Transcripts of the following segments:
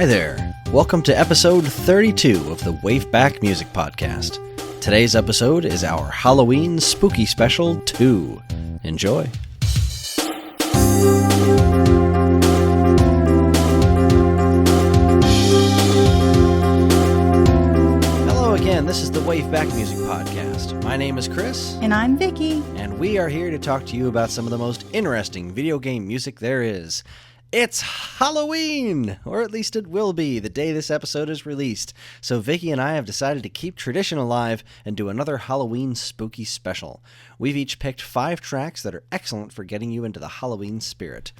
Hi there. Welcome to episode 32 of the WaveBack Music Podcast. Today's episode is our Halloween Spooky Special 2. Enjoy. Hello again, this is the WaveBack Music Podcast. My name is Chris. And I'm Vicky. And we are here to talk to you about some of the most interesting video game music there is. It's Halloween! Or at least it will be the day this episode is released. So Vicky and I have decided to keep tradition alive and do another Halloween spooky special. We've each picked 5 tracks that are excellent for getting you into the Halloween spirit.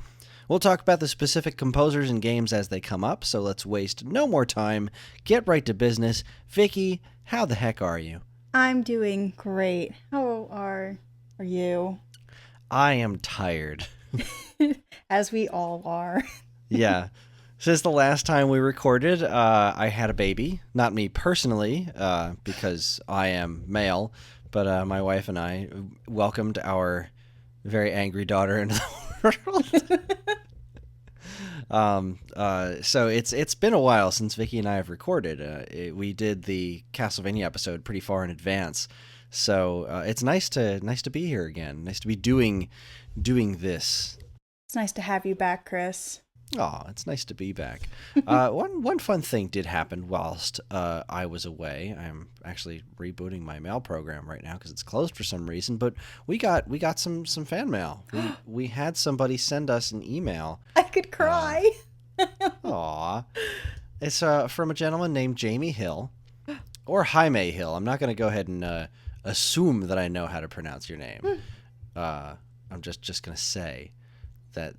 We'll talk about the specific composers and games as they come up, so let's waste no more time. Get right to business. Vicky, how the heck are you? I'm doing great. How are you? I am tired. As we all are. Yeah. Since the last time we recorded, I had a baby. Not me personally, because I am male, but my wife and I welcomed our very angry daughter into the world. So it's been a while since Vicky and I have recorded. We did the Castlevania episode pretty far in advance, so it's nice to be here again. Nice to be doing this. It's nice to have you back, Chris. Oh, it's nice to be back. One fun thing did happen whilst I was away. I'm actually rebooting my mail program right now because it's closed for some reason. But we got some fan mail. We had somebody send us an email. I could cry. Aw, it's from a gentleman named Jamie Hill, or Jaime Hill. I'm not going to go ahead and assume that I know how to pronounce your name. I'm just going to say that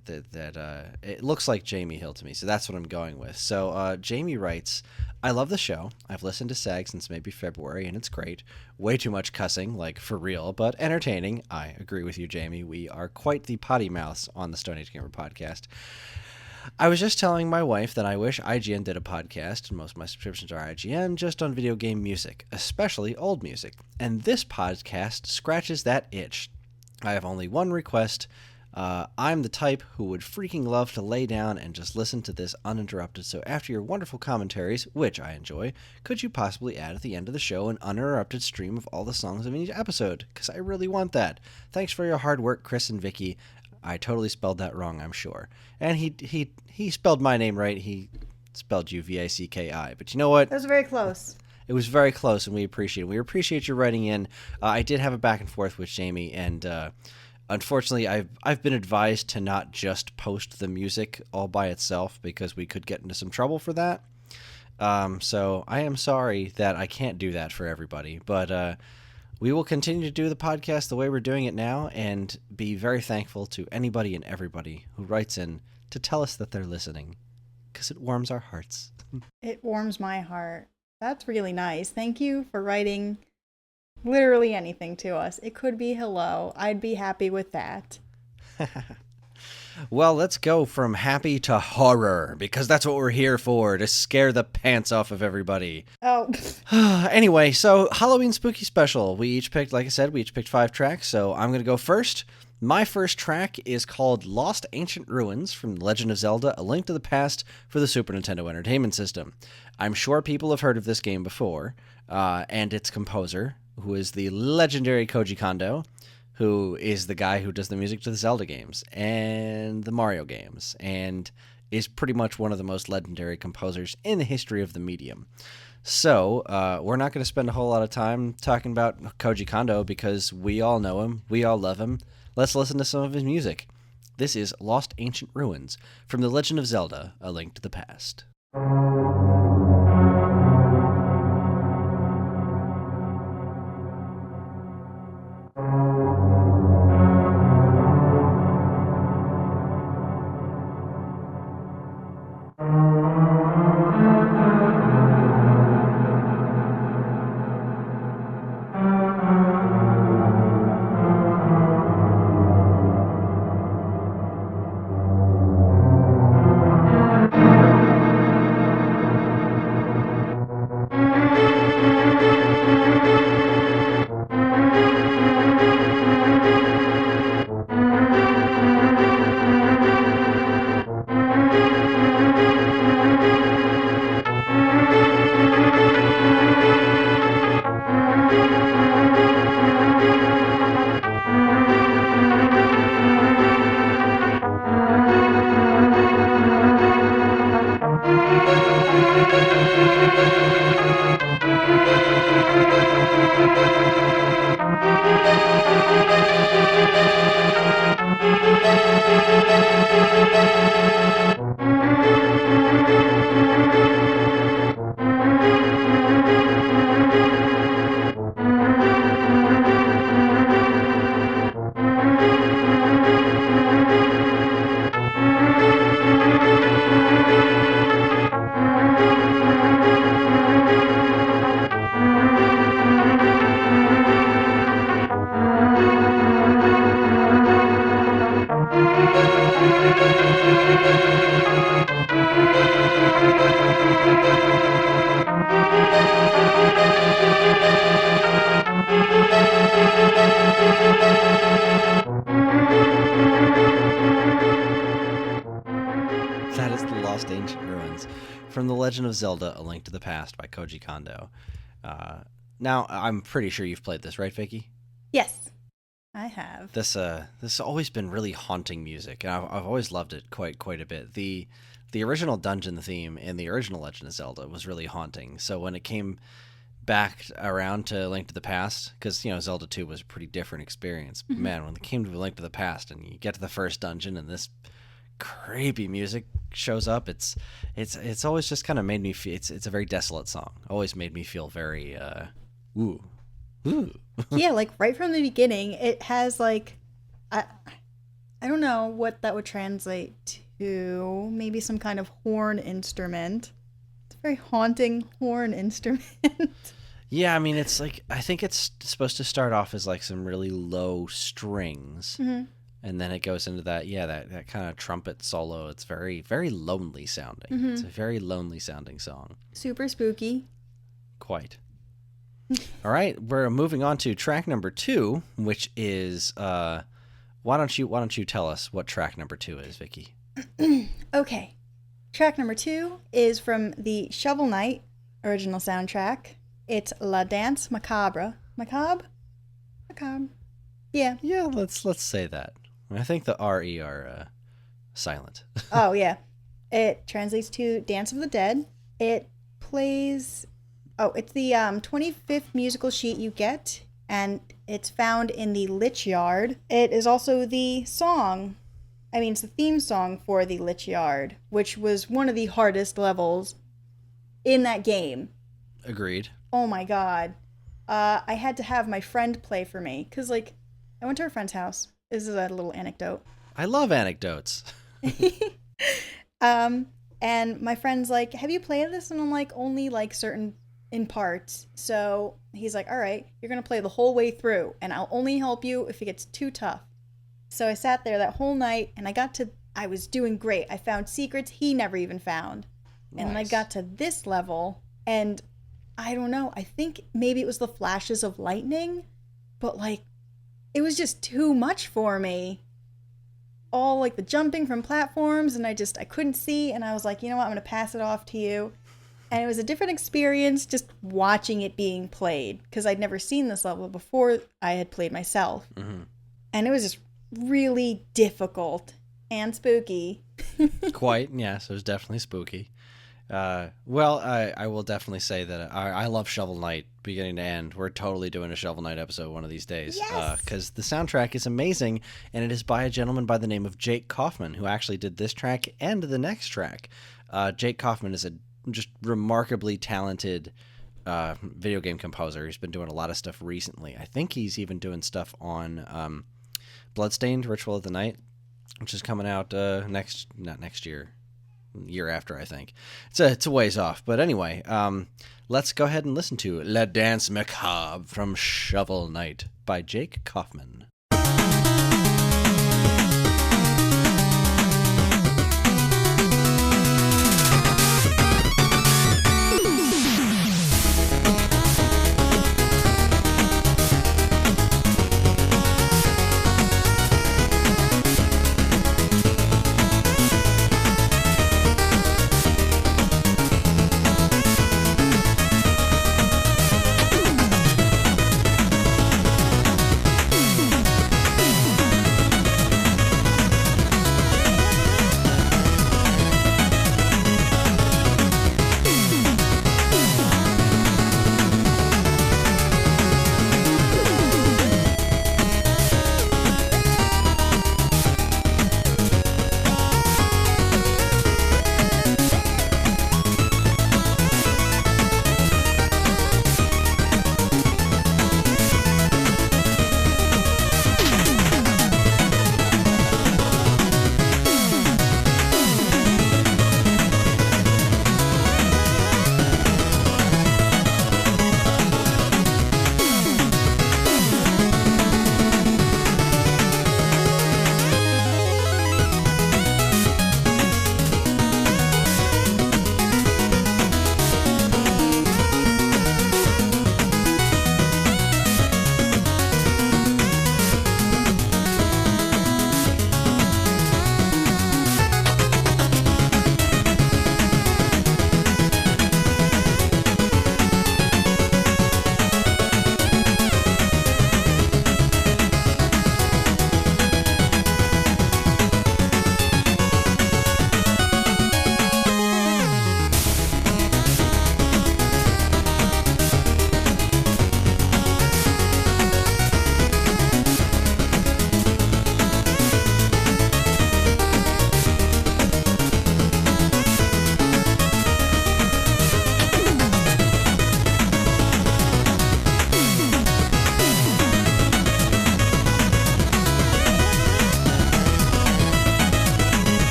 it looks like Jamie Hill to me, so that's what I'm going with. So Jamie writes, I love the show. I've listened to SAG since maybe February, and it's great. Way too much cussing, like for real, but entertaining. I agree with you, Jamie. We are quite the potty mouths on the Stone Age Gamer podcast. I was just telling my wife that I wish IGN did a podcast, and most of my subscriptions are IGN, just on video game music, especially old music. And this podcast scratches that itch. I have only one request. I'm the type who would freaking love to lay down and just listen to this uninterrupted, so after your wonderful commentaries, which I enjoy, could you possibly add at the end of the show an uninterrupted stream of all the songs of each episode? Because I really want that. Thanks for your hard work, Chris and Vicky. I totally spelled that wrong, I'm sure. And he spelled my name right. He spelled you V-I-C-K-I. But you know what? That was very close. It was very close, and we appreciate it. We appreciate you writing in. I did have a back and forth with Jamie, and unfortunately, I've been advised to not just post the music all by itself because we could get into some trouble for that. So I am sorry that I can't do that for everybody, but we will continue to do the podcast the way we're doing it now and be very thankful to anybody and everybody who writes in to tell us that they're listening, because it warms our hearts. It warms my heart. That's really nice. Thank you for writing literally anything to us. It could be hello. I'd be happy with that. Well, let's go from happy to horror, because that's what we're here for, to scare the pants off of everybody. Oh. Anyway, so Halloween Spooky Special. We each picked 5 tracks, so I'm going to go first. My first track is called Lost Ancient Ruins from The Legend of Zelda: A Link to the Past for the Super Nintendo Entertainment System. I'm sure people have heard of this game before, and its composer, who is the legendary Koji Kondo, who is the guy who does the music to the Zelda games and the Mario games, and is pretty much one of the most legendary composers in the history of the medium. So, we're not going to spend a whole lot of time talking about Koji Kondo because we all know him, we all love him. Let's listen to some of his music. This is Lost Ancient Ruins from The Legend of Zelda: A Link to the Past. from The Legend of Zelda: A Link to the Past by Koji Kondo. Now, I'm pretty sure you've played this, right, Vicky? Yes, I have. This has always been really haunting music, and I've always loved it quite a bit. The original dungeon theme in the original Legend of Zelda was really haunting. So when it came back around to Link to the Past, because Zelda 2 was a pretty different experience. Mm-hmm. Man, when it came to Link to the Past, and you get to the first dungeon, and this creepy music shows up, it's always just kind of made me feel. It's a very desolate song. Always made me feel very ooh. Yeah, like right from the beginning, it has like I don't know what that would translate to. Maybe some kind of horn instrument. It's a very haunting horn instrument. Yeah, I mean, it's like, I think it's supposed to start off as like some really low strings, Mm-hmm. and then it goes into that kind of trumpet solo. It's very lonely sounding. Mm-hmm. It's a very lonely sounding song. Super spooky. Quite. All right, we're moving on to track number 2, which is why don't you tell us what track number 2 is, Vicky? Okay. Track number 2 is from the Shovel Knight original soundtrack. It's La Danse Macabre. Macabre? Macabre. Yeah. Yeah, let's say that. I think the RE are silent. Oh, yeah. It translates to Dance of the Dead. It plays... Oh, it's the 25th musical sheet you get, and it's found in the Lich Yard. It is also the song... I mean, it's the theme song for the Lich Yard, which was one of the hardest levels in that game. Agreed. Oh my god. I had to have my friend play for me, because, like, I went to her friend's house. This is a little anecdote. I love anecdotes. And my friend's like, have you played this? And I'm like, only, like, certain in parts. So he's like, all right, you're going to play the whole way through, and I'll only help you if it gets too tough. So I sat there that whole night, and I was doing great. I found secrets he never even found. Nice. And I got to this level, and I don't know, I think maybe it was the flashes of lightning, but like, it was just too much for me. All like the jumping from platforms, and I couldn't see, and I was like, you know what, I'm going to pass it off to you. And it was a different experience just watching it being played, because I'd never seen this level before I had played myself. Mm-hmm. And it was just really difficult and spooky. Quite, yes, it was definitely spooky. Well, I will definitely say that I love Shovel Knight beginning to end. We're totally doing a Shovel Knight episode one of these days. Yes! Because the soundtrack is amazing, and it is by a gentleman by the name of Jake Kaufman, who actually did this track and the next track. Jake Kaufman is a just remarkably talented video game composer. He's been doing a lot of stuff recently. I think he's even doing stuff on Bloodstained: Ritual of the Night, which is coming out not next year. Year after, I think. It's a ways off, but anyway, let's go ahead and listen to La Danse Macabre from Shovel Knight by Jake Kaufman.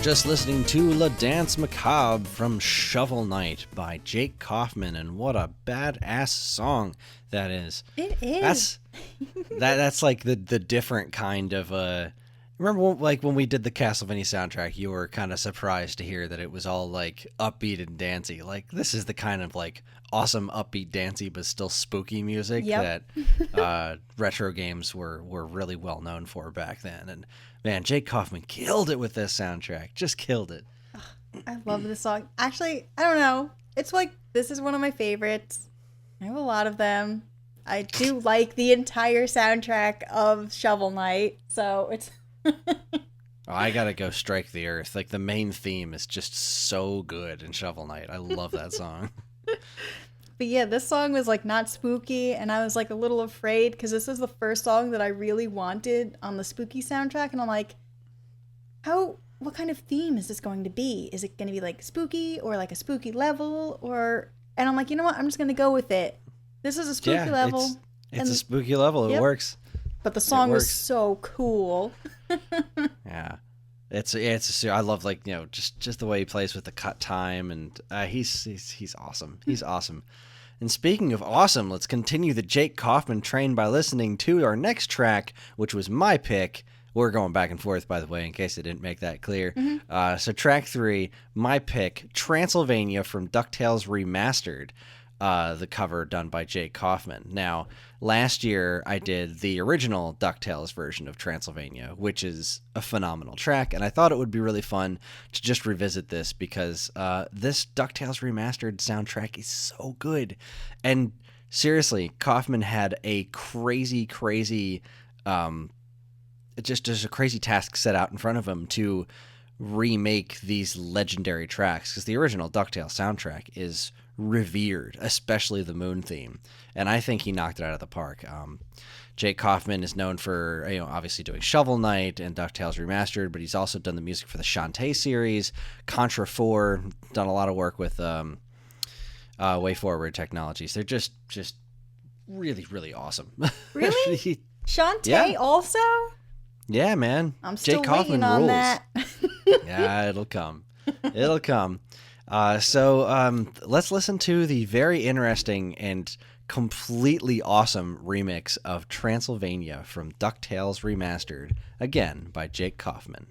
just listening to La Danse Macabre from Shovel Knight by Jake Kaufman, and what a badass song that is. It is. That's like the different kind of remember when we did the Castlevania soundtrack, you were kind of surprised to hear that it was all like upbeat and dancey. Like, this is the kind of like awesome upbeat dancey but still spooky music that retro games were really well known for back then. And man, Jake Kaufman killed it with this soundtrack. Just killed it. I love this song. Actually, I don't know. It's like, this is one of my favorites. I have a lot of them. I do like the entire soundtrack of Shovel Knight, so it's... I gotta go Strike the Earth. Like, the main theme is just so good in Shovel Knight. I love that song. But yeah, this song was like not spooky, and I was like a little afraid because this is the first song that I really wanted on the spooky soundtrack, and I'm like, what kind of theme is this going to be? Is it going to be like spooky or like a spooky level, and I'm like, you know what? I'm just going to go with it. This is a spooky level. It's a spooky level. It works. But the song was so cool. Yeah. I love, like, you know, just the way he plays with the cut time, and he's awesome. He's awesome. And speaking of awesome, let's continue the Jake Kaufman train by listening to our next track, which was my pick. We're going back and forth, by the way, in case I didn't make that clear. Mm-hmm. So track 3, my pick, Transylvania from DuckTales Remastered, the cover done by Jake Kaufman. Now, last year I did the original DuckTales version of Transylvania, which is a phenomenal track, and I thought it would be really fun to just revisit this because this DuckTales Remastered soundtrack is so good. And seriously, Kaufman had a crazy just a crazy task set out in front of him to remake these legendary tracks, because the original DuckTales soundtrack is revered, especially the moon theme, and I think he knocked it out of the park. Jake Kaufman is known for, you know, obviously doing Shovel Knight and DuckTales Remastered, but he's also done the music for the Shantae series, Contra 4, done a lot of work with Way Forward Technologies. They're just really awesome. Really? Shantae also? Yeah, man. I'm still Jake Kaufman waiting on rules. that. Yeah, it'll come. It'll come. So let's listen to the very interesting and completely awesome remix of Transylvania from DuckTales Remastered, again by Jake Kaufman.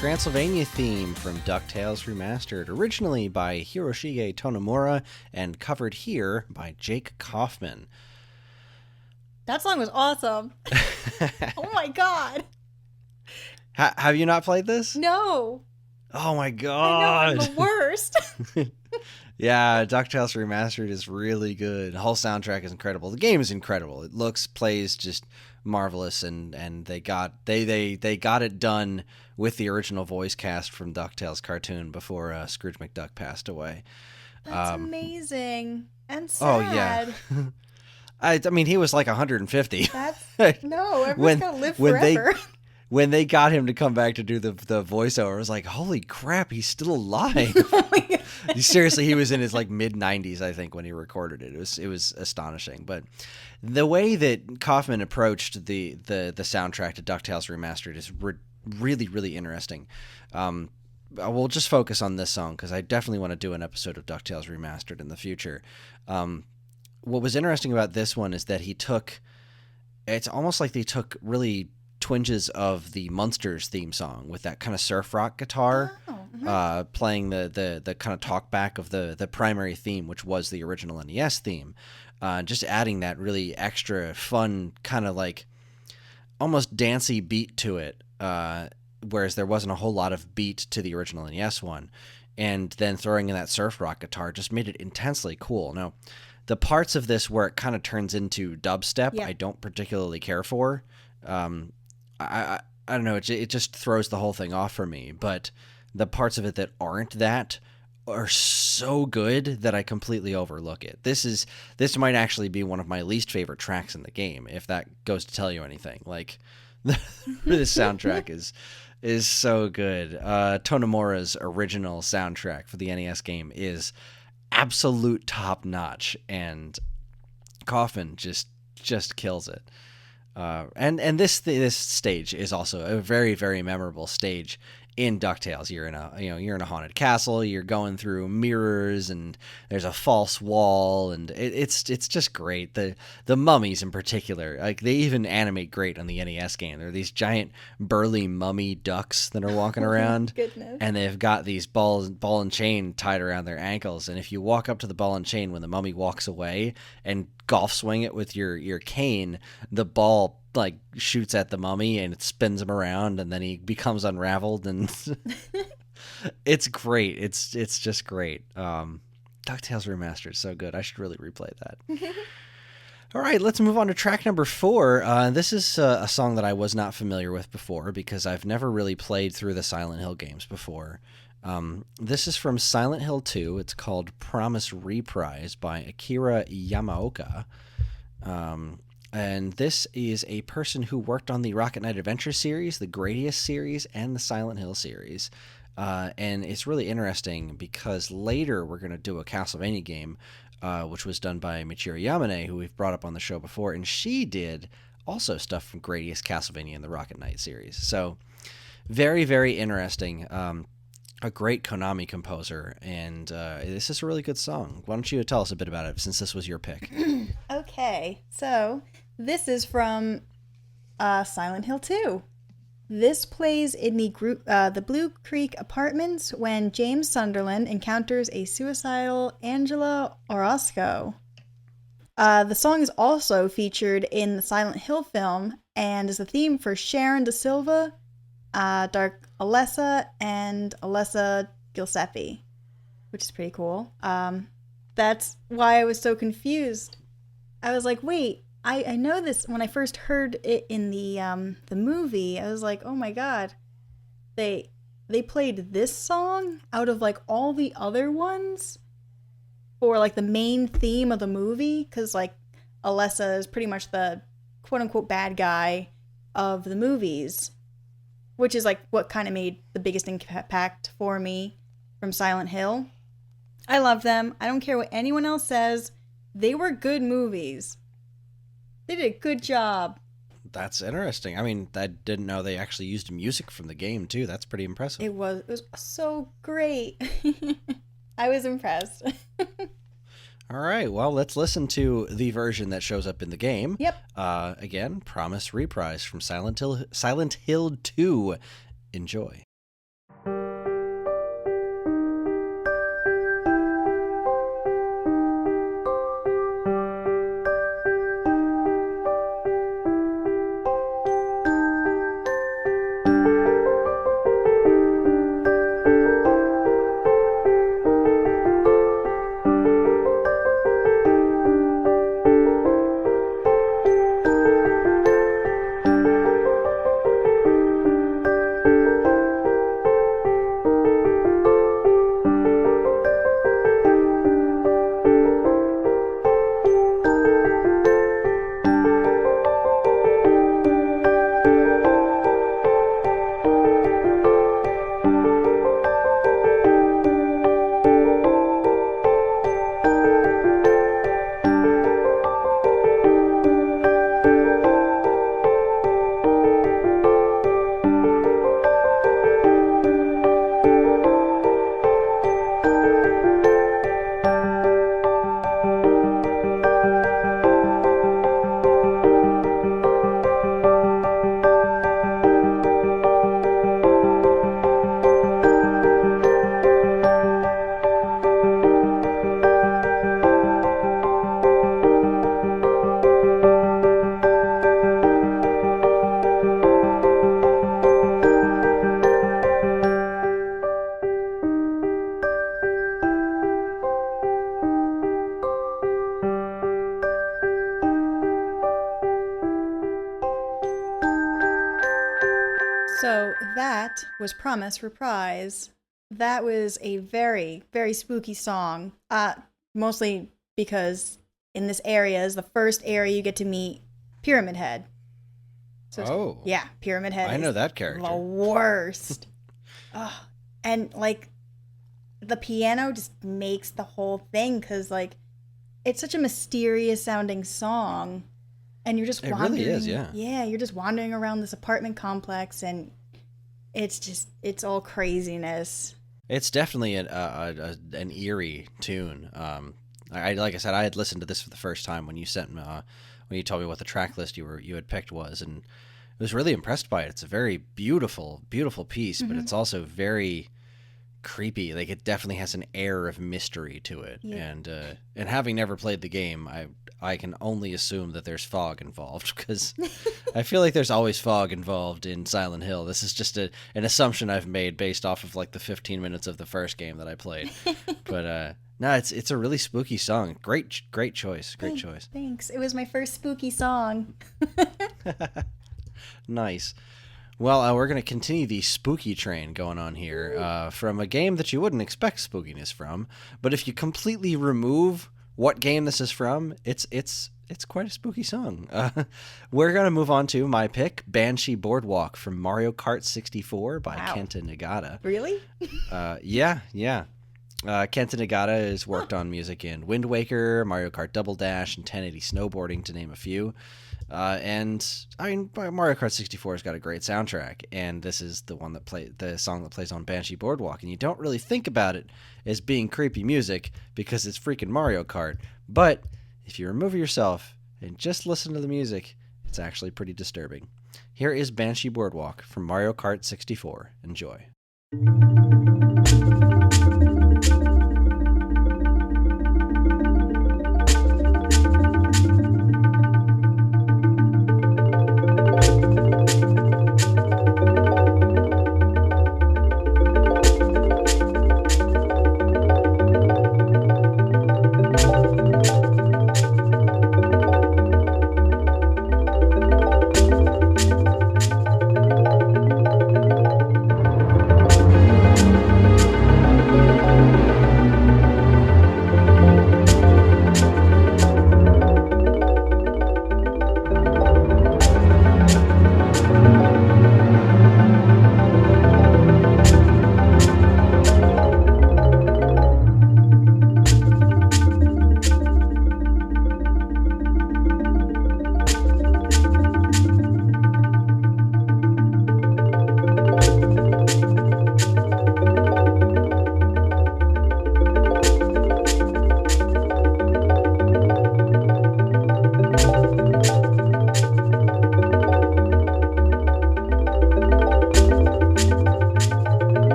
Transylvania theme from DuckTales Remastered, originally by Hiroshige Tonomura and covered here by Jake Kaufman. That song was awesome. Oh my god. Have you not played this? No. Oh my I know, god. I'm the worst. Yeah, DuckTales Remastered is really good. The whole soundtrack is incredible. The game is incredible. It plays just marvelous, and they got it done with the original voice cast from DuckTales cartoon before Scrooge McDuck passed away. That's amazing. And sad. Oh yeah. I mean, he was like 150. No, everyone's gotta live forever. When they got him to come back to do the voiceover, I was like, holy crap, he's still alive. Oh my God. Seriously, he was in his like mid-90s, I think, when he recorded it. It was astonishing. But the way that Kaufman approached the soundtrack to DuckTales Remastered is really, really interesting. We'll just focus on this song because I definitely want to do an episode of DuckTales Remastered in the future. What was interesting about this one is that it's almost like they took really twinges of the Munsters theme song with that kind of surf rock guitar, playing the kind of talk back of the primary theme, which was the original NES theme, just adding that really extra fun kind of like almost dancey beat to it, whereas there wasn't a whole lot of beat to the original NES one, and then throwing in that surf rock guitar just made it intensely cool. Now, the parts of this where it kind of turns into dubstep, I don't particularly care for. I don't know, it just throws the whole thing off for me, but the parts of it that aren't that are so good that I completely overlook it. This might actually be one of my least favorite tracks in the game, if that goes to tell you anything. Like, this soundtrack is so good. Tonomura's original soundtrack for the NES game is absolute top notch, and Kaufman just kills it. And this stage is also a very, very memorable stage in DuckTales. You're in a haunted castle. You're going through mirrors, and there's a false wall, and it's just great. The mummies in particular, like, they even animate great on the NES game. There are these giant burly mummy ducks that are walking around, and they've got these ball and chain tied around their ankles. And if you walk up to the ball and chain when the mummy walks away and golf swing it with your cane, the ball like shoots at the mummy and it spins him around, and then he becomes unraveled, and it's great. It's just great. DuckTales Remastered is so good. I should really replay that. All right, let's move on to track number 4. This is a song that I was not familiar with before because I've never really played through the Silent Hill games before. This is from Silent Hill 2. It's called Promise Reprise by Akira Yamaoka. And this is a person who worked on the Rocket Knight Adventure series, the Gradius series, and the Silent Hill series. And it's really interesting because later we're going to do a Castlevania game, which was done by Michiru Yamane, who we've brought up on the show before, and she did also stuff from Gradius, Castlevania, and the Rocket Knight series. So very, very interesting. A great Konami composer, and this is a really good song. Why don't you tell us a bit about it, since this was your pick? Okay, so this is from Silent Hill 2. This plays in the Blue Creek apartments when James Sunderland encounters a suicidal Angela Orozco. The song is also featured in the Silent Hill film and is the theme for Sharon Da Silva, Dark Alessa, and Alessa Giuseppe, which is pretty cool. That's why I was so confused. I was like, wait, I know this. When I first heard it in the movie, I was like, oh my god, they played this song out of like all the other ones for like the main theme of the movie, because like Alessa is pretty much the quote unquote bad guy of the movies, which is like what kind of made the biggest impact for me from Silent Hill. I love them. I don't care what anyone else says. They were good movies. They did a good job. That's interesting. I mean, I didn't know they actually used music from the game too. That's pretty impressive. It was so great. I was impressed. All right, well, let's listen to the version that shows up in the game. Yep. Again, Promise Reprise from Silent Hill 2. Enjoy. that was Promise Reprise. That was a very, very spooky song. Mostly because in this area is the first area you get to meet Pyramid Head. So yeah, Pyramid Head. I know is that character. the worst. Oh, and like the piano just makes the whole thing because like it's such a mysterious sounding song, and you're just wandering. It really is, yeah. Yeah, you're just wandering around this apartment complex, and it's all craziness. It's definitely an eerie tune. Like I said, I had listened to this for the first time when you told me what the track list you had picked was, and I was really impressed by it. It's a very beautiful, beautiful piece, but it's also very creepy. Like it definitely has an air of mystery to it, and having never played the game, I can only assume that there's fog involved because I feel like there's always fog involved in Silent Hill. This is just an assumption I've made based off of like the 15 minutes of the first game that I played. But no, it's a really spooky song. Great choice. Great choice. Thanks. It was my first spooky song. Nice. Well, we're going to continue the spooky train going on here from a game that you wouldn't expect spookiness from. But if you completely remove what game this is from, it's quite a spooky song. We're going to move on to my pick, Banshee Boardwalk from Mario Kart 64 by Kenta Nagata. Really? Yeah. Kenta Nagata has worked on music in Wind Waker, Mario Kart Double Dash, and 1080 Snowboarding, to name a few. And I mean, Mario Kart 64 has got a great soundtrack, and this is the song that plays on Banshee Boardwalk. And you don't really think about it as being creepy music because it's freaking Mario Kart. But if you remove yourself and just listen to the music, it's actually pretty disturbing. Here is Banshee Boardwalk from Mario Kart 64. Enjoy.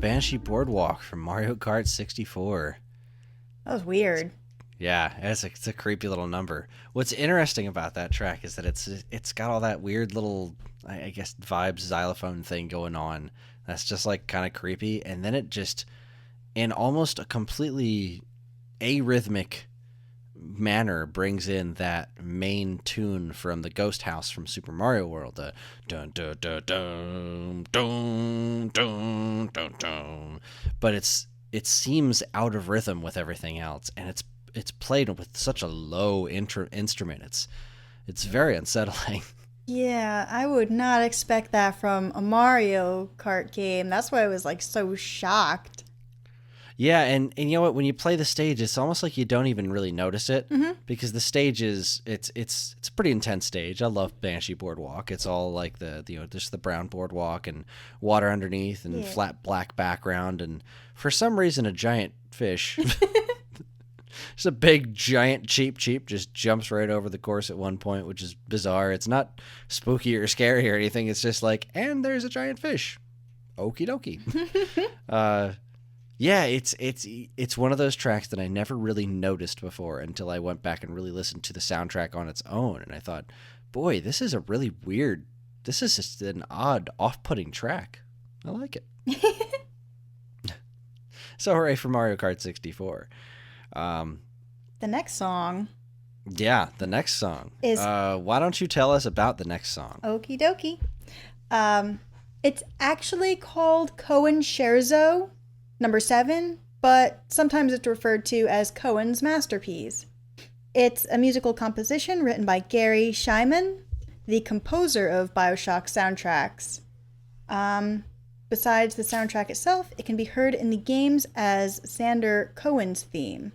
Banshee Boardwalk from Mario Kart 64. That was weird. Yeah, it's a creepy little number. What's interesting about that track is that it's got all that weird little, I guess, vibes xylophone thing going on. That's just like kind of creepy, and then it just, in almost a completely arrhythmic manner, brings in that main tune from the Ghost House from Super Mario World. The dun dun dun dun dun dun dun dun. But it seems out of rhythm with everything else, and it's played with such a low instrument. It's very unsettling. Yeah, I would not expect that from a Mario Kart game. That's why I was like so shocked. Yeah, and you know what? When you play the stage, it's almost like you don't even really notice it, because the stage it's a pretty intense stage. I love Banshee Boardwalk. It's all like just the brown boardwalk and water underneath and flat black background, and for some reason a giant fish. Just a big giant cheap just jumps right over the course at one point, which is bizarre. It's not spooky or scary or anything. It's just like, and there's a giant fish. Okie dokie. Yeah, it's one of those tracks that I never really noticed before until I went back and really listened to the soundtrack on its own, and I thought, boy, this is a really weird. This is just an odd, off-putting track. I like it. So hooray for Mario Kart 64. The next song Yeah, the next song is... why don't you tell us about the next song? Okie dokie. It's actually called Cohen Scherzo number 7, but sometimes it's referred to as Cohen's Masterpiece. It's a musical composition written by Gary Scheinman, the composer of BioShock soundtracks. Besides the soundtrack itself, it can be heard in the games as Sander Cohen's theme.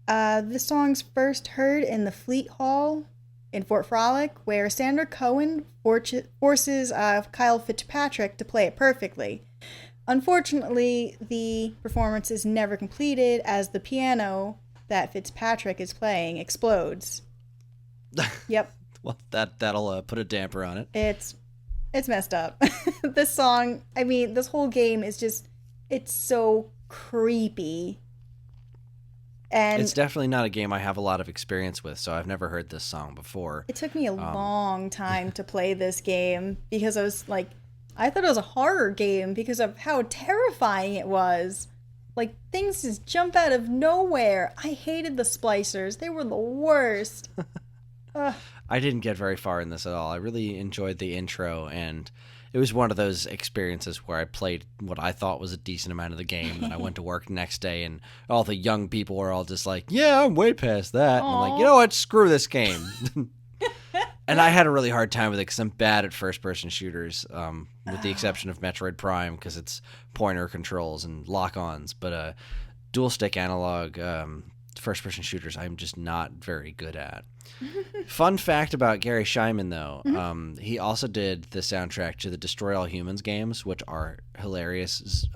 This song's first heard in the Fleet Hall in Fort Frolic, where Sander Cohen forces Kyle Fitzpatrick to play it perfectly. Unfortunately, the performance is never completed as the piano that Fitzpatrick is playing explodes. Yep. Well, that'll put a damper on it. It's messed up. This song, I mean, this whole game is just, it's so creepy. And it's definitely not a game I have a lot of experience with, so I've never heard this song before. It took me a long time to play this game because I was like, I thought it was a horror game because of how terrifying it was. Like, things just jump out of nowhere. I hated the splicers. They were the worst. I didn't get very far in this at all. I really enjoyed the intro, and it was one of those experiences where I played what I thought was a decent amount of the game, and I went to work next day, and all the young people were all just like, yeah, I'm way past that. And I'm like, you know what? Screw this game. And I had a really hard time with it because I'm bad at first-person shooters, with the exception of Metroid Prime because it's pointer controls and lock-ons. But dual-stick analog first-person shooters I'm just not very good at. Fun fact about Gary Scheinman, though, he also did the soundtrack to the Destroy All Humans games, which are hilarious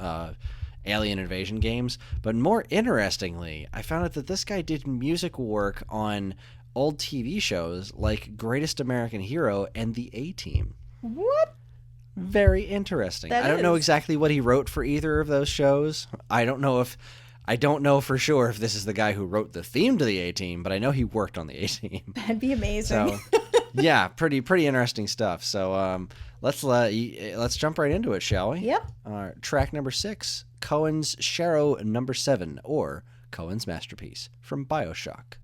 alien invasion games. But more interestingly, I found out that this guy did music work on old TV shows like Greatest American Hero and The A-Team. What? Very interesting. I don't know exactly what he wrote for either of those shows. I don't know for sure if this is the guy who wrote the theme to The A-Team, but I know he worked on The A-Team. That'd be amazing. So, yeah, pretty interesting stuff. So let's jump right into it, shall we? Yep. Track number 6, Cohen's Sharrow number 7, or Cohen's Masterpiece from BioShock.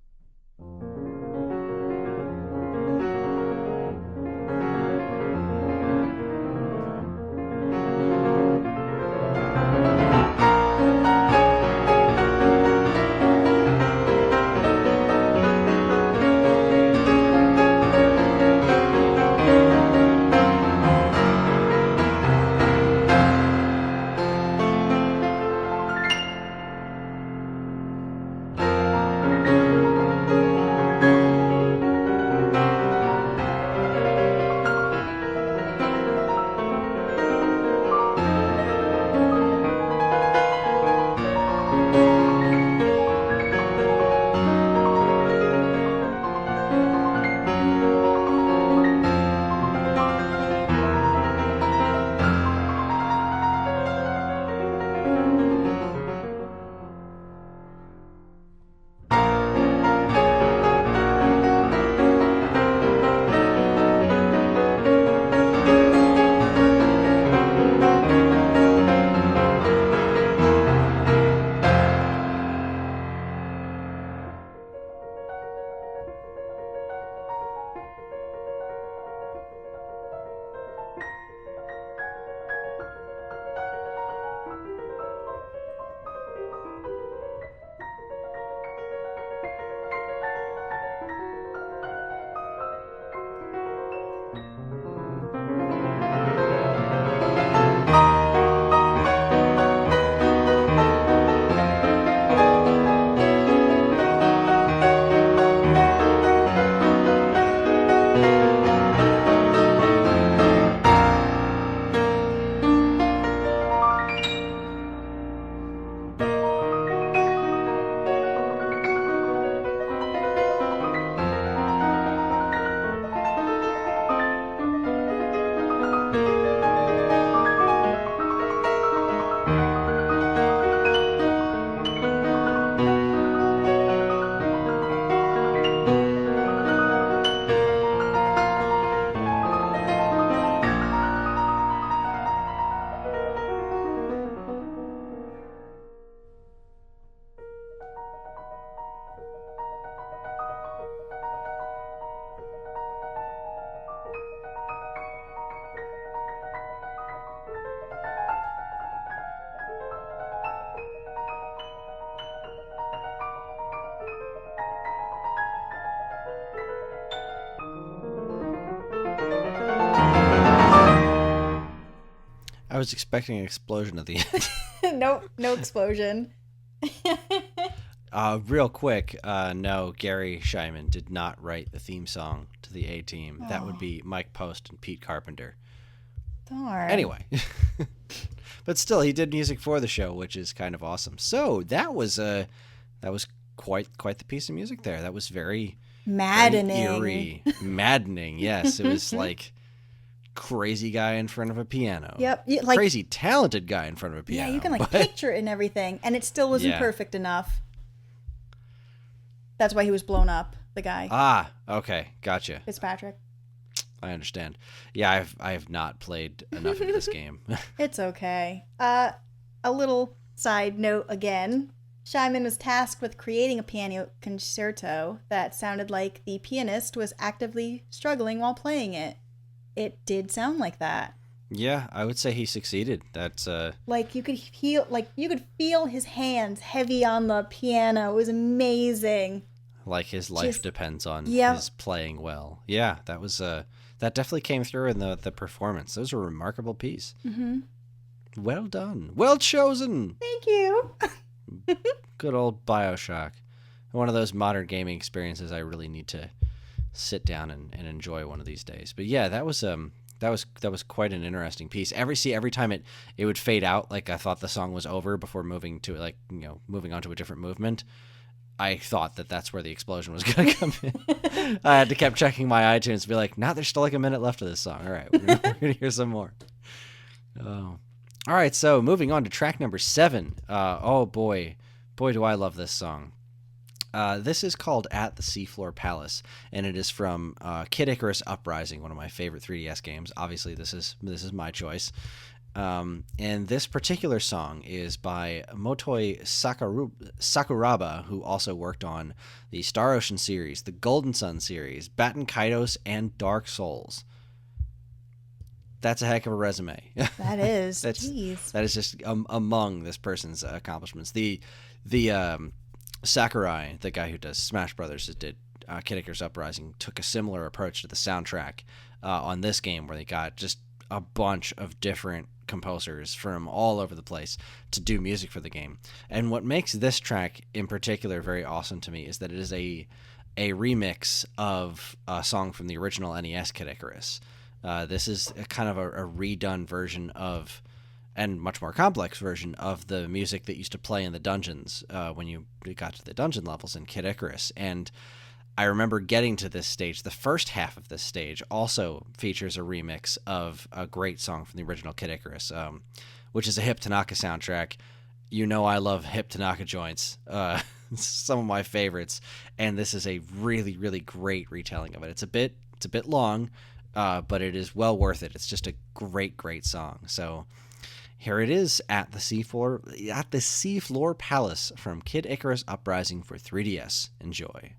I was expecting an explosion at the end. Nope, no explosion. Real quick, no, Gary Scheinman did not write the theme song to the A-Team. That would be Mike Post and Pete Carpenter. Darn. Anyway, but still, he did music for the show, which is kind of awesome. So that was quite the piece of music there. That was very maddening, very eerie, maddening. Yes, it was like crazy guy in front of a piano. Yep, like crazy talented guy in front of a piano. Yeah, you can like picture it and everything, and it still wasn't perfect enough. That's why he was blown up. The guy. Ah, okay, gotcha. Fitzpatrick. I understand. Yeah, I have not played enough of this game. It's okay. A little side note again. Scheinman was tasked with creating a piano concerto that sounded like the pianist was actively struggling while playing it. It did sound like that. Yeah, I would say he succeeded. That's like you could feel his hands heavy on the piano. It was amazing. Like his life depends on his playing well. Yeah, that was that definitely came through in the performance. That was a remarkable piece. Mm-hmm. Well done. Well chosen. Thank you. Good old BioShock. One of those modern gaming experiences I really need to sit down and enjoy one of these days. But yeah, that was quite an interesting piece. Every time it would fade out, like I thought the song was over before moving on to a different movement. I thought that's where the explosion was going to come in. I had to keep checking my iTunes to be like, nah, there's still like a minute left of this song. All right, we're gonna hear some more. Oh, all right. So moving on to track number 7. Oh boy, do I love this song. This is called "At the Seafloor Palace," and it is from Kid Icarus Uprising, one of my favorite 3DS games. Obviously, this is my choice. And this particular song is by Motoi Sakuraba, who also worked on the Star Ocean series, the Golden Sun series, Batten Kaitos, and Dark Souls. That's a heck of a resume. That is. That is just among this person's accomplishments. The Sakurai, the guy who does Smash Brothers, that did Kid Icarus Uprising, took a similar approach to the soundtrack on this game, where they got just a bunch of different composers from all over the place to do music for the game. And what makes this track in particular very awesome to me is that it is a remix of a song from the original NES Kid Icarus. This is a kind of a redone version of, and much more complex version of, the music that used to play in the dungeons when you got to the dungeon levels in Kid Icarus. And I remember getting to this stage. The first half of this stage also features a remix of a great song from the original Kid Icarus, which is a Hip Tanaka soundtrack. You know I love Hip Tanaka joints. Some of my favorites. And this is a really, really great retelling of it. It's a bit long, but it is well worth it. It's just a great, great song. So here it is, at the Seafloor Palace from Kid Icarus Uprising for 3DS. Enjoy.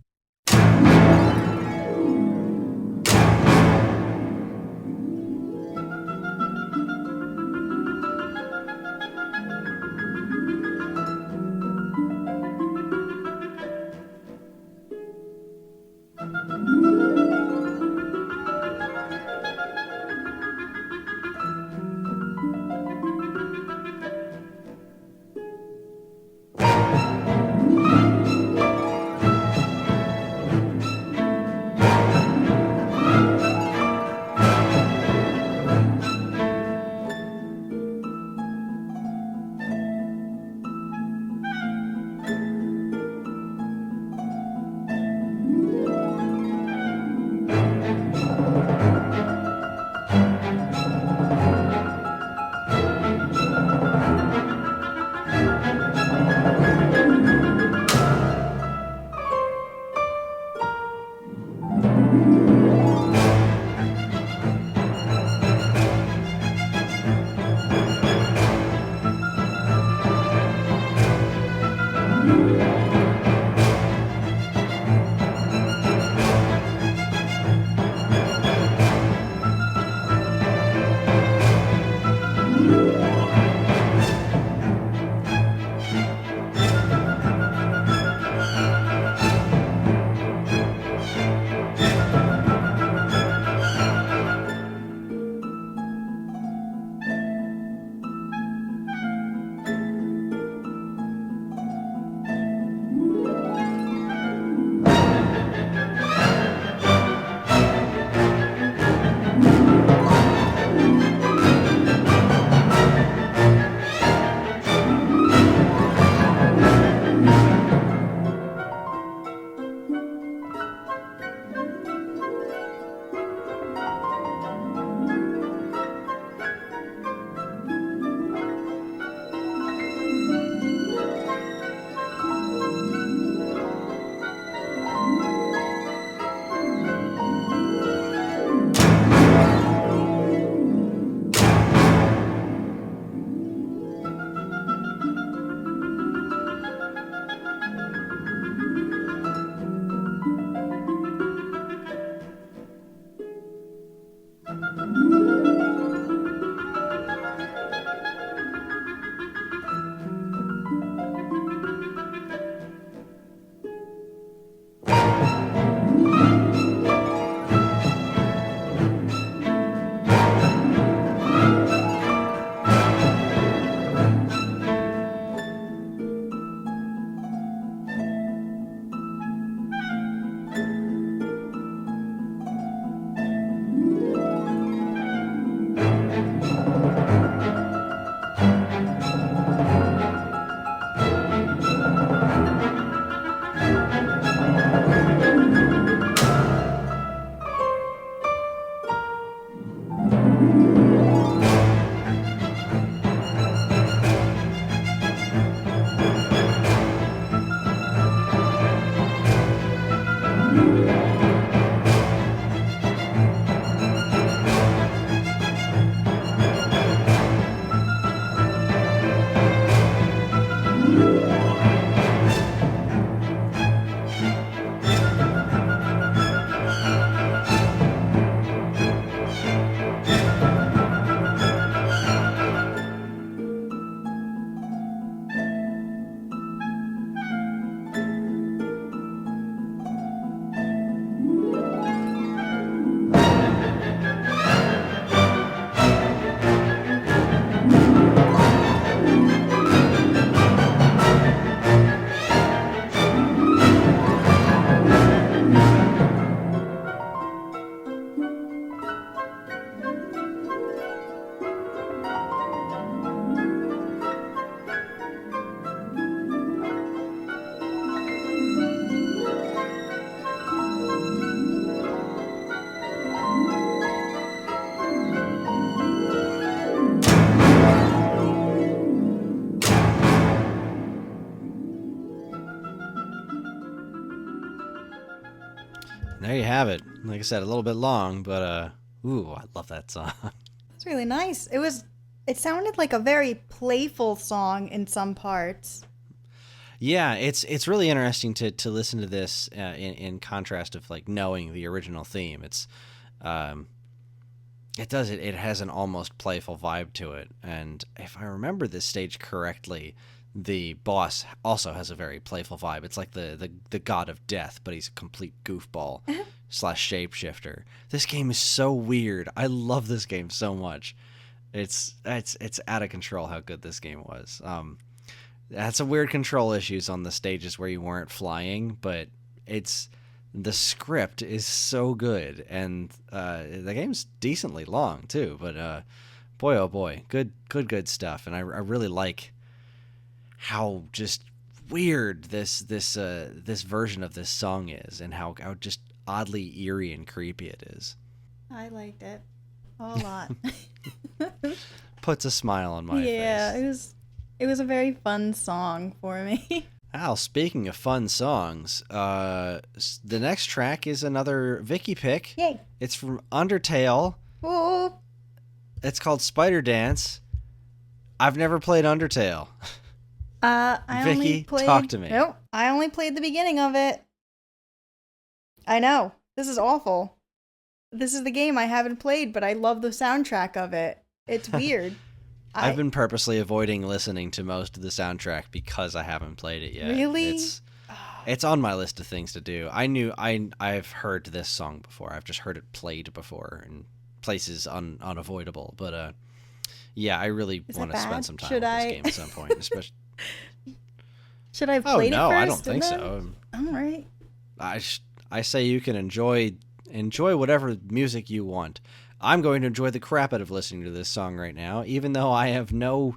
There you have it. Like I said, a little bit long, but ooh, I love that song. It's really nice. It sounded like a very playful song in some parts. Yeah, it's really interesting to listen to this in contrast of like knowing the original theme. It has an almost playful vibe to it, and if I remember this stage correctly, the boss also has a very playful vibe. It's like the god of death, but he's a complete goofball / shapeshifter. This game is so weird. I love this game so much. It's out of control how good this game was. Had some weird control issues on the stages where you weren't flying, but the script is so good, and the game's decently long too. But boy, oh boy, good stuff. And I really like how just weird this version of this song is, and how just oddly eerie and creepy it is. I liked it a lot. Puts a smile on my face. Yeah, it was a very fun song for me. Al, speaking of fun songs, the next track is another Vicky pick. Yay! It's from Undertale. Ooh. It's called Spider Dance. I've never played Undertale. Vicky, talk to me. Nope, I only played the beginning of it. I know, this is awful. This is the game I haven't played, but I love the soundtrack of it. It's weird. I've been purposely avoiding listening to most of the soundtrack because I haven't played it yet. Really? It's on my list of things to do. I've heard this song before. I've just heard it played before in places unavoidable. But yeah, I really want to spend some time with this game at some point. Especially. Should I have played it first? I don't think so. All right. I say you can enjoy whatever music you want. I'm going to enjoy the crap out of listening to this song right now, even though I have no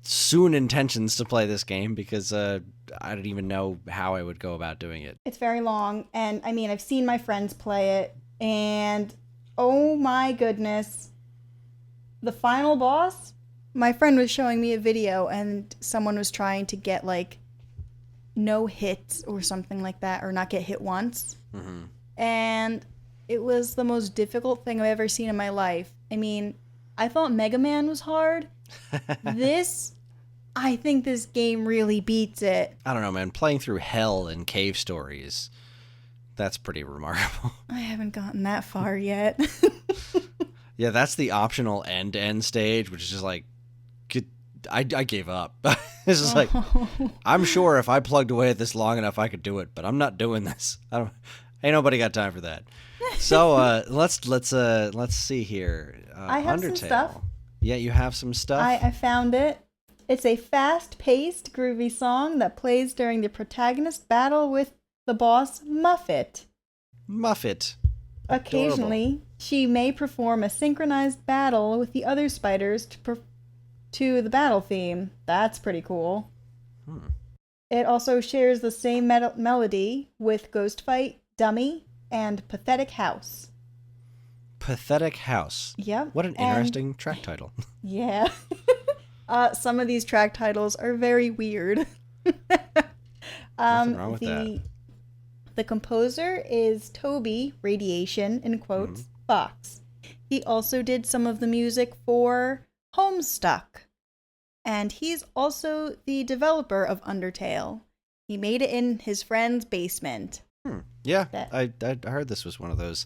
soon intentions to play this game because I don't even know how I would go about doing it. It's very long, and I mean, I've seen my friends play it, and oh my goodness, the final boss, my friend was showing me a video, and someone was trying to get, like, no hits or something like that, or not get hit once, and it was the most difficult thing I've ever seen in my life. I mean, I thought Mega Man was hard. I think this game really beats it. I don't know, man. Playing through hell in Cave Stories, that's pretty remarkable. I haven't gotten that far yet. Yeah, that's the optional end-to-end stage, which is just like, I gave up. It's just like, I'm sure if I plugged away at this long enough, I could do it, but I'm not doing this. Ain't nobody got time for that. So let's see here. I have Undertale. some stuff. Yeah, you have some stuff. I found it. It's a fast-paced, groovy song that plays during the protagonist battle with the boss Muffet. Muffet. Occasionally, Adorable. she may perform a synchronized battle with the other spiders to the battle theme. That's pretty cool. It also shares the same melody with Ghost Fight, Dummy, and Pathetic House. Pathetic House. Yep. What an interesting track title. Yeah. Some of these track titles are very weird. Nothing wrong with that. The composer is Toby, Radiation, in quotes, Fox. He also did some of the music for Homestuck. And he's also the developer of Undertale. He made it in his friend's basement. Yeah, I heard this was one of those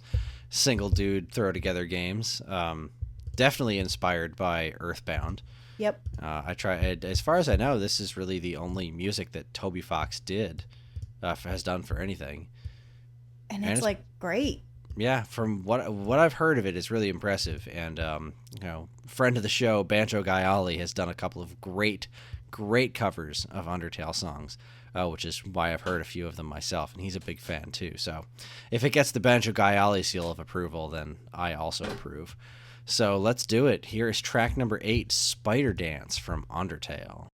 single dude throw together games. Definitely inspired by Earthbound. Yep. I tried. As far as I know, this is really the only music that Toby Fox has done for anything. And it's like great. Yeah, from what I've heard of it, it's really impressive. And friend of the show, Banjo Guy Ollie, has done a couple of great covers of Undertale songs, which is why I've heard a few of them myself, and he's a big fan too. So if it gets the Banjo Guy Ollie seal of approval, then I also approve. So let's do it. Here is track number 8, Spider Dance from Undertale.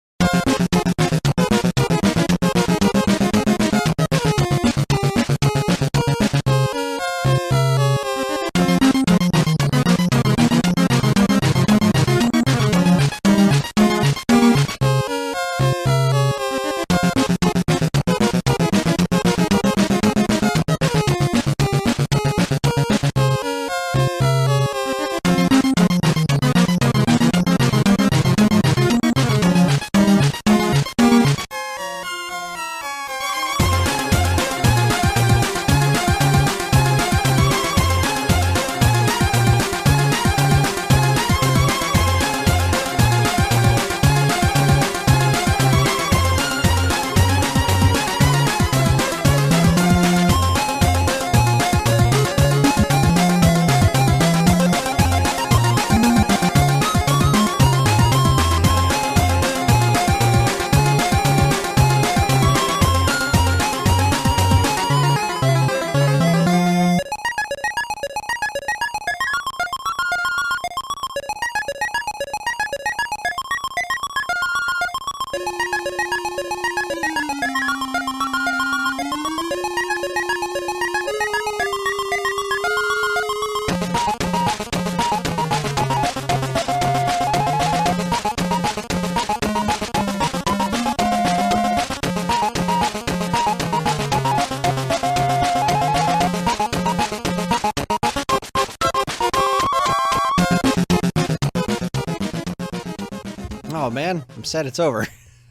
Oh man, I'm sad it's over.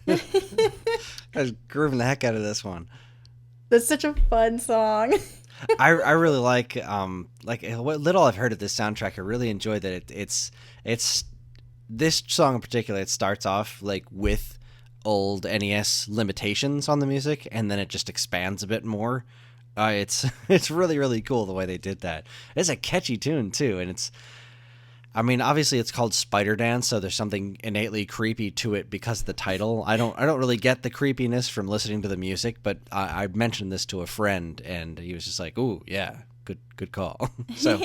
I was grooving the heck out of this one. That's such a fun song. I really like what little I've heard of this soundtrack. I really enjoy that it's this song in particular. It starts off like with old NES limitations on the music, and then it just expands a bit more. It's really, really cool the way they did that. It's a catchy tune too, and obviously it's called Spider Dance, so there's something innately creepy to it because of the title. I don't really get the creepiness from listening to the music, but I mentioned this to a friend, and he was just like, "Ooh, yeah, good call." So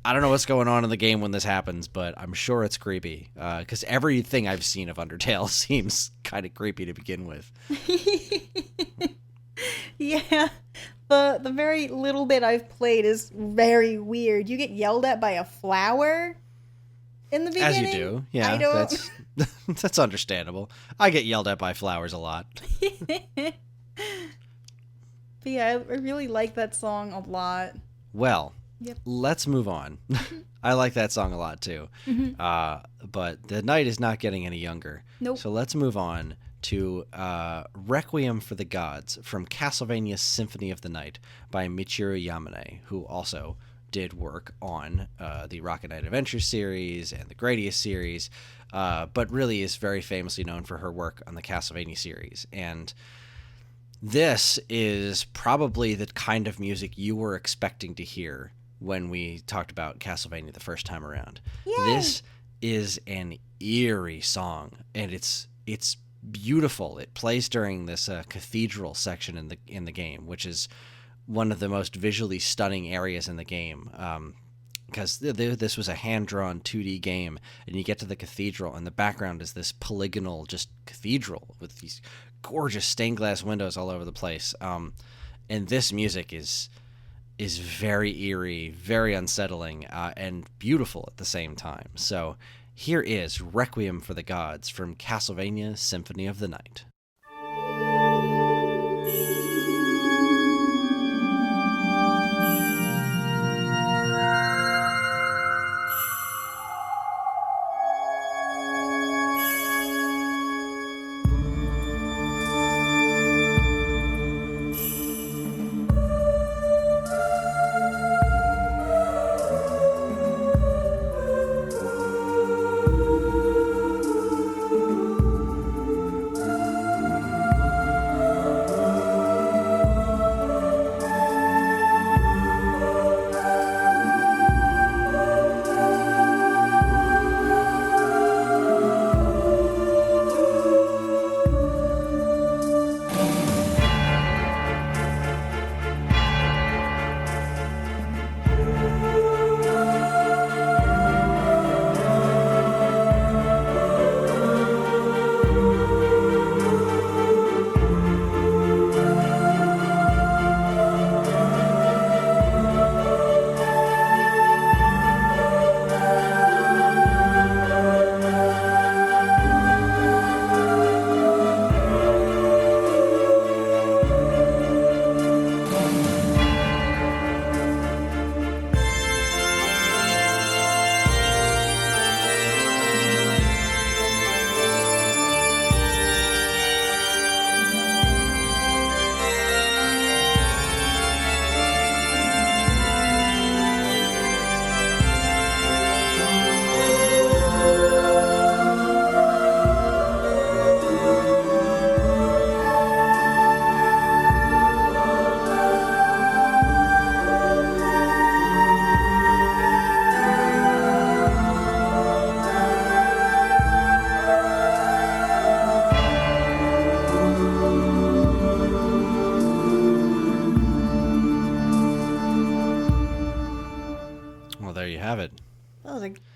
I don't know what's going on in the game when this happens, but I'm sure it's creepy because everything I've seen of Undertale seems kind of creepy to begin with. Yeah. The very little bit I've played is very weird. You get yelled at by a flower in the beginning. As you do. Yeah, I don't... that's understandable. I get yelled at by flowers a lot. But yeah, I really like that song a lot. Well, Yep. Let's move on. I like that song a lot too. But the night is not getting any younger. Nope. So let's move on to Requiem for the Gods from Castlevania Symphony of the Night by Michiru Yamane, who also did work on the Rocket Knight Adventure series and the Gradius series, but really is very famously known for her work on the Castlevania series. And this is probably the kind of music you were expecting to hear when we talked about Castlevania the first time around. Yay! This is an eerie song, and it's beautiful. It plays during this cathedral section in the game, which is one of the most visually stunning areas in the game. Because this was a hand-drawn 2D game, and you get to the cathedral, and the background is this polygonal just cathedral with these gorgeous stained glass windows all over the place. And this music is very eerie, very unsettling, and beautiful at the same time. So here is Requiem for the Gods from Castlevania Symphony of the Night.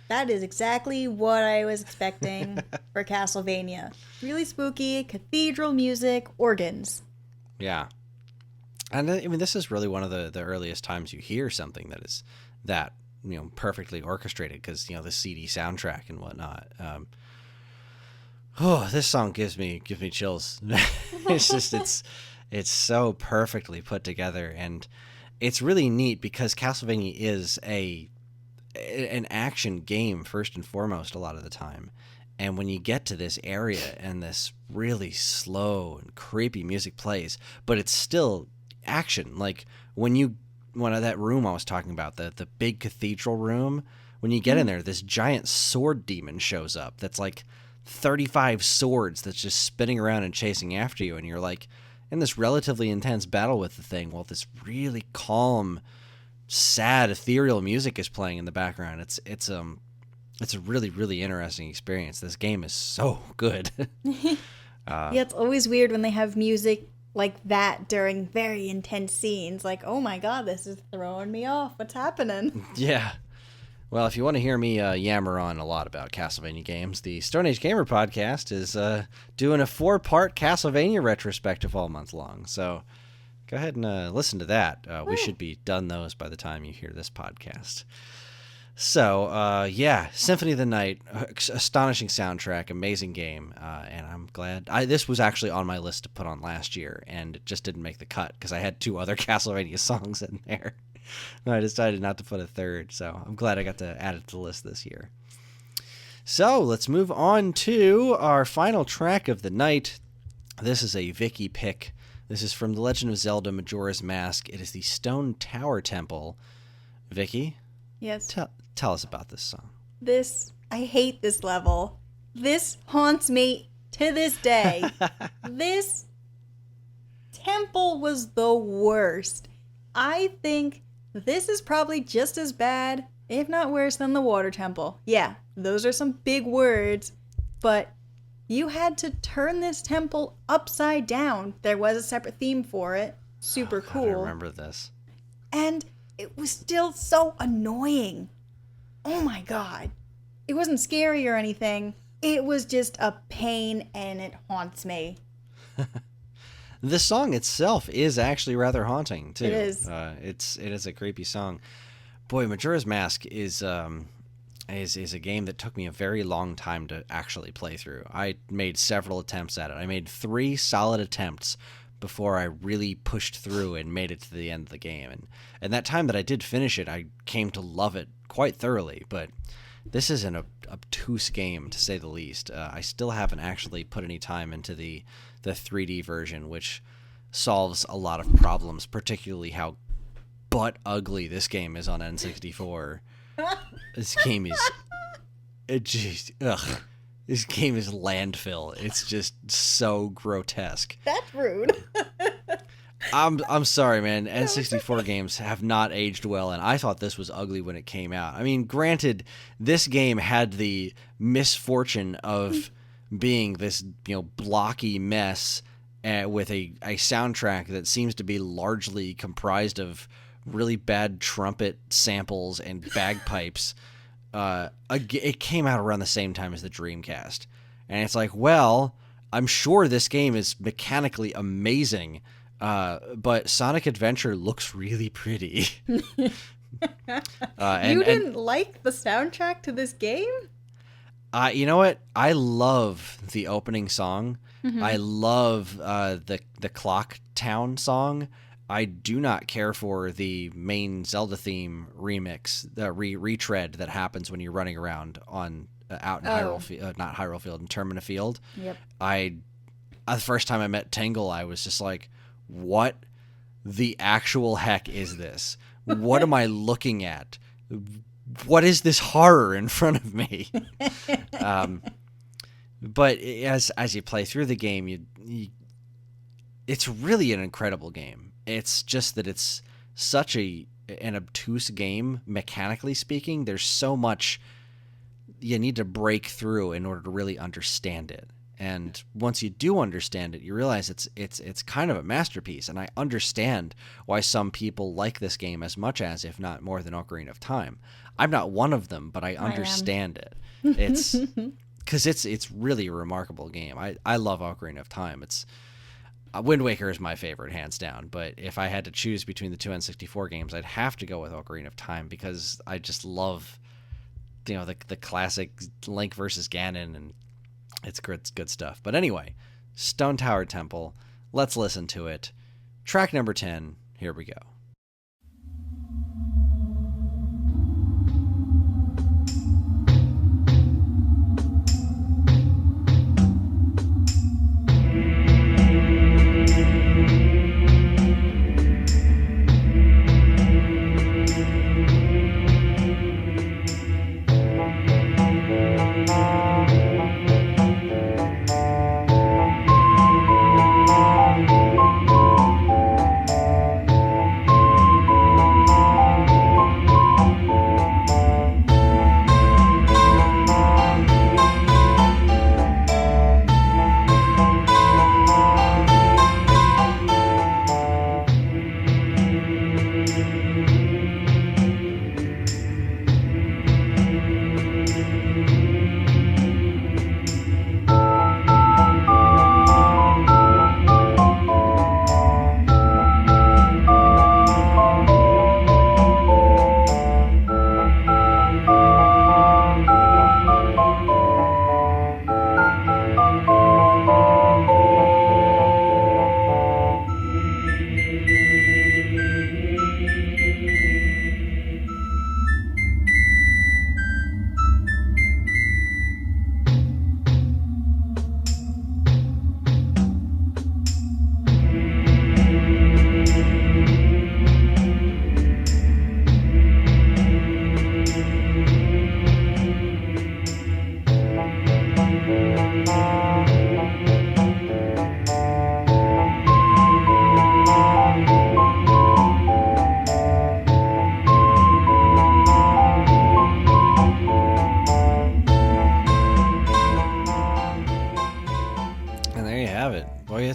That is exactly what I was expecting for Castlevania. Really spooky, cathedral music, organs. Yeah. And I mean, this is really one of the earliest times you hear something that is that, perfectly orchestrated because, the CD soundtrack and whatnot. This song gives me chills. It's so perfectly put together, and it's really neat because Castlevania is an action game first and foremost a lot of the time, And when you get to this area and this really slow and creepy music plays, but it's still action. Like when that room I was talking about, the big cathedral room, when you get in there, this giant sword demon shows up that's like 35 swords that's just spinning around and chasing after you. And you're like in this relatively intense battle with the thing while this really calm, sad, ethereal music is playing in the background. It's a really, really interesting experience. This game is so good. Yeah, it's always weird when they have music like that during very intense scenes. Like, oh my god, this is throwing me off. What's happening? Yeah. Well, if you want to hear me yammer on a lot about Castlevania games, the Stone Age Gamer podcast is doing a 4-part Castlevania retrospective all month long. So go ahead and listen to that. We should be done those by the time you hear this podcast. So, yeah, Symphony of the Night, astonishing soundtrack, amazing game, and I'm glad. This was actually on my list to put on last year, and it just didn't make the cut because I had 2 other Castlevania songs in there. I decided not to put a third, so I'm glad I got to add it to the list this year. So, let's move on to our final track of the night. This is a Vicky pick. This is from The Legend of Zelda Majora's Mask. It is the Stone Tower Temple. Vicky? Yes. Tell us about this song. I hate this level. This haunts me to this day. This temple was the worst. I think this is probably just as bad, if not worse, than the water temple. Yeah, those are some big words, but you had to turn this temple upside down. There was a separate theme for it. Super cool. I remember this. And it was still so annoying. Oh my god. It wasn't scary or anything. It was just a pain, and it haunts me. The song itself is actually rather haunting, too. It is. It is a creepy song. Boy, Majora's Mask is a game that took me a very long time to actually play through. I made several attempts at it. I made 3 solid attempts before I really pushed through and made it to the end of the game. And that time that I did finish it, I came to love it quite thoroughly. But this is an obtuse game, to say the least. I still haven't actually put any time into the 3D version, which solves a lot of problems, particularly how butt ugly this game is on N64. This game is... This game is landfill. It's just so grotesque. That's rude. I'm sorry, man. N64 games have not aged well, and I thought this was ugly when it came out. I mean, granted, this game had the misfortune of being this, blocky mess with a soundtrack that seems to be largely comprised of really bad trumpet samples and bagpipes. It came out around the same time as the Dreamcast. And it's like, well, I'm sure this game is mechanically amazing, but Sonic Adventure looks really pretty. You didn't like the soundtrack to this game? You know what? I love the opening song. Mm-hmm. I love the Clock Town song. I do not care for the main Zelda theme remix, the retread that happens when you're running around on out in not Hyrule Field, in Termina Field. Yep. The first time I met Tingle, I was just like, "What the actual heck is this? What am I looking at? What is this horror in front of me?" But as you play through the game, it's really an incredible game. It's just that it's such an obtuse game, mechanically speaking. There's so much you need to break through in order to really understand it. And once you do understand it, you realize it's kind of a masterpiece. And I understand why some people like this game as much as, if not more than, Ocarina of Time. I'm not one of them, but I understand it. It's because it's really a remarkable game. I love Ocarina of Time. Wind Waker is my favorite, hands down. But if I had to choose between the 2 N64 games, I'd have to go with Ocarina of Time because I just love, the classic Link versus Ganon, and it's good stuff. But anyway, Stone Tower Temple. Let's listen to it. Track number 10. Here we go.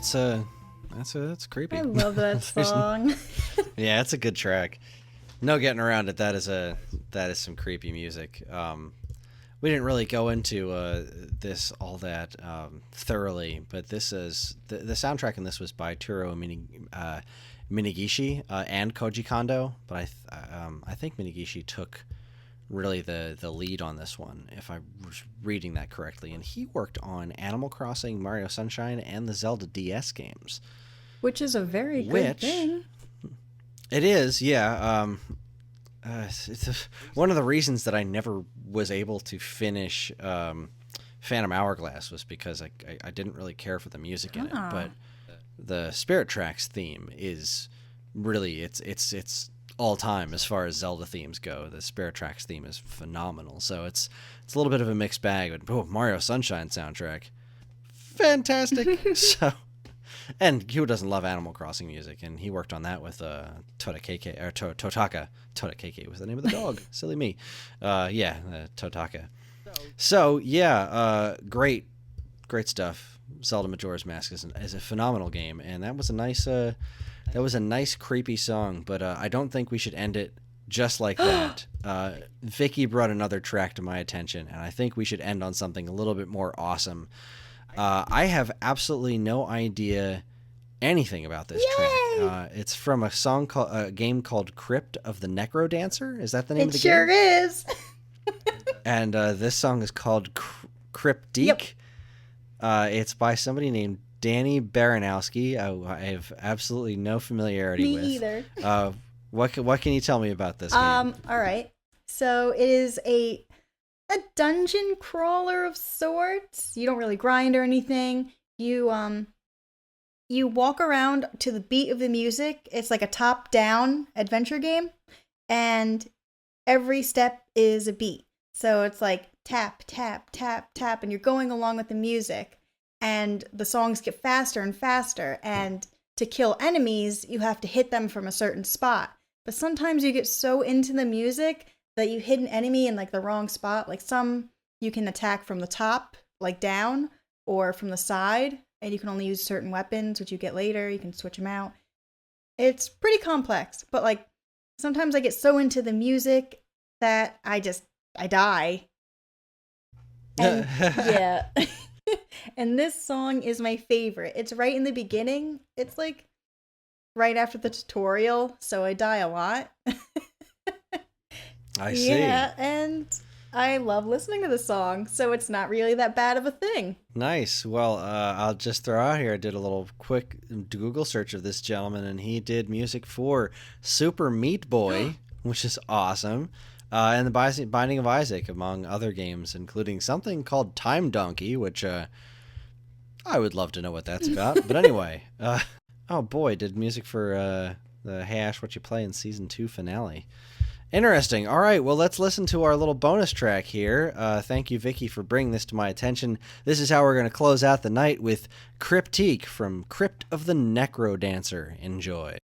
that's creepy. I love that song. Yeah, it's a good track. No getting around it. That is some creepy music. We didn't really go into this all that thoroughly, but this is the soundtrack in this was by Turo Minigishi and Koji Kondo, but I think Minigishi took really the lead on this one, if I was reading that correctly, and he worked on Animal Crossing, Mario Sunshine, and the Zelda DS games, which is a very good thing. It is, yeah. One of the reasons that I never was able to finish Phantom Hourglass was because I didn't really care for the music in it, but the Spirit Tracks theme is really it's all time as far as Zelda themes go. The Spirit Tracks theme is phenomenal, so it's a little bit of a mixed bag. But Mario Sunshine soundtrack, fantastic. So. And who doesn't love Animal Crossing music? And he worked on that with Totaka. Totaka was the name of the dog. Silly me. Totaka. So yeah, great stuff. Zelda Majora's Mask is a phenomenal game, and that was a nice creepy song. But I don't think we should end it just like that. Vicky brought another track to my attention, and I think we should end on something a little bit more awesome. I have absolutely no idea anything about this track. It's from a game called Crypt of the Necro Dancer. Is that the name of the game? It sure is. And this song is called Cryptique. Yep. It's by somebody named Danny Baranowski. I have absolutely no familiarity with. Me either. What can you tell me about this game? All right. So it is a dungeon crawler of sorts. You don't really grind or anything. You walk around to the beat of the music. It's like a top-down adventure game, and every step is a beat. So it's like tap, tap, tap, tap, and you're going along with the music, and the songs get faster and faster, and to kill enemies, you have to hit them from a certain spot. But sometimes you get so into the music that you hit an enemy in like the wrong spot. Like some you can attack from the top, like down, or from the side, and you can only use certain weapons, which you get later. You can switch them out. It's pretty complex, but like sometimes I get so into the music that I die. And, yeah. And this song is my favorite. It's right in the beginning. It's like right after the tutorial, so I die a lot. I see. Yeah, and I love listening to the song, so it's not really that bad of a thing. Nice. Well, I'll just throw out here, I did a little quick Google search of this gentleman, and he did music for Super Meat Boy, which is awesome, and The Binding of Isaac, among other games, including something called Time Donkey, which I would love to know what that's about. But anyway, oh boy, did music for the Hey Ash, What You Play in Season 2 finale. Interesting. All right, well, let's listen to our little bonus track here. Thank you, Vicky, for bringing this to my attention. This is how we're going to close out the night with Cryptique from Crypt of the Necro Dancer. Enjoy.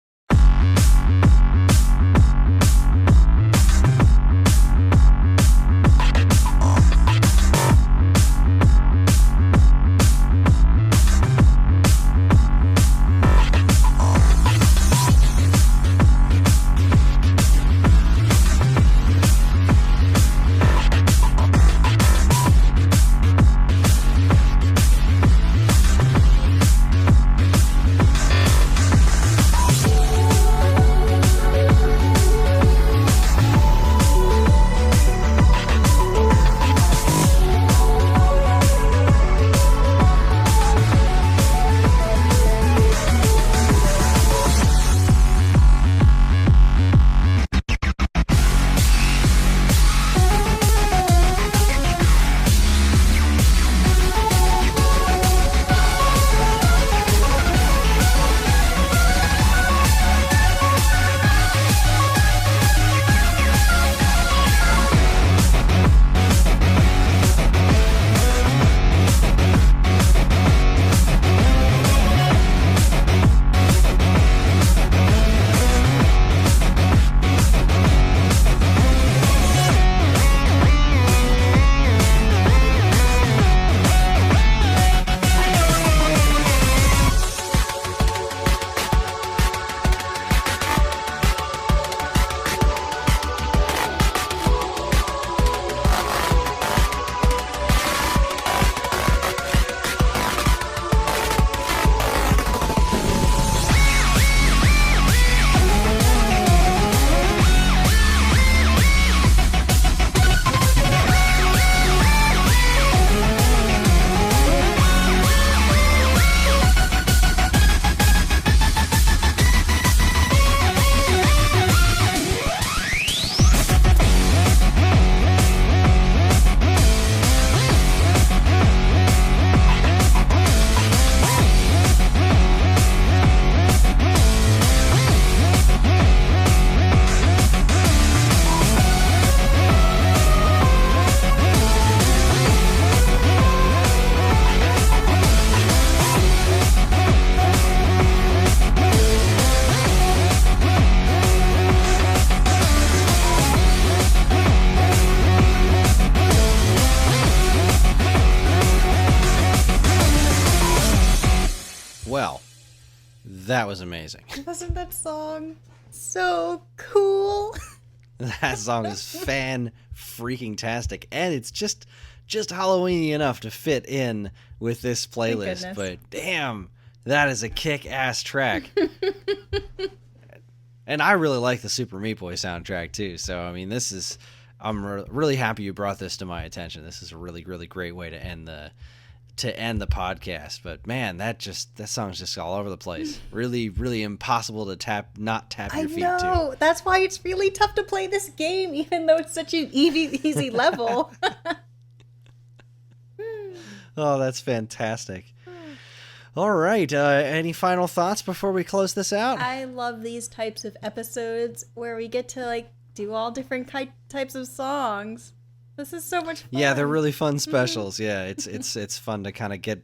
That was amazing. Wasn't that song so cool? That song is fan-freaking-tastic, and it's just Halloween-y enough to fit in with this playlist. But damn, that is a kick-ass track. And I really like the Super Meat Boy soundtrack too. So I mean, I'm really happy you brought this to my attention. This is a really, really great way to end the podcast. But man, that song's just all over the place. Really, really impossible to not tap your feet to. I know. That's why it's really tough to play this game, even though it's such an easy level. Oh, that's fantastic. All right. Any final thoughts before we close this out? I love these types of episodes where we get to do all different types of songs. This is so much fun. Yeah, they're really fun specials. Yeah, it's fun to kind of get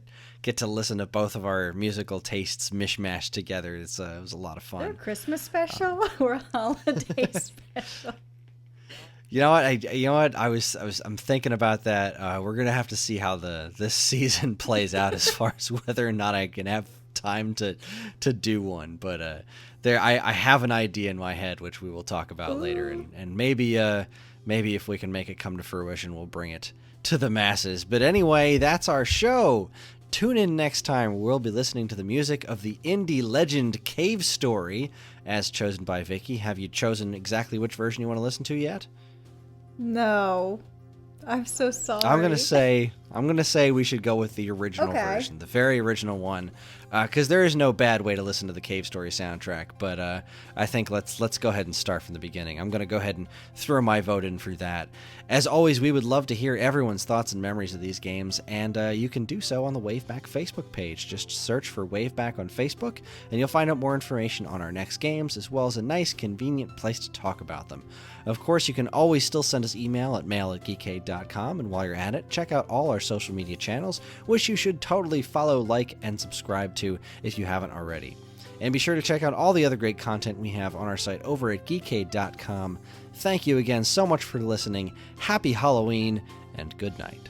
to listen to both of our musical tastes mishmashed together. It was a lot of fun. Is there a Christmas special or a holiday special? You know what? I'm thinking about that. We're gonna have to see how this season plays out as far as whether or not I can have time to do one. But I have an idea in my head which we will talk about later, and maybe if we can make it come to fruition, we'll bring it to the masses. But anyway, that's our show. Tune in next time. We'll be listening to the music of the indie legend Cave Story, as chosen by Vicky. Have you chosen exactly which version you want to listen to yet? No. I'm so sorry. I'm gonna say we should go with the original version, the very original one, because there is no bad way to listen to the Cave Story soundtrack. But I think let's go ahead and start from the beginning. I'm gonna go ahead and throw my vote in for that. As always, we would love to hear everyone's thoughts and memories of these games, and you can do so on the WaveBack Facebook page. Just search for WaveBack on Facebook, and you'll find out more information on our next games, as well as a nice, convenient place to talk about them. Of course, you can always still send us email at mail@geekade.com, and while you're at it, check out all our social media channels, which you should totally follow, like, and subscribe to if you haven't already. And be sure to check out all the other great content we have on our site over at geekade.com. Thank you again so much for listening. Happy Halloween, and good night.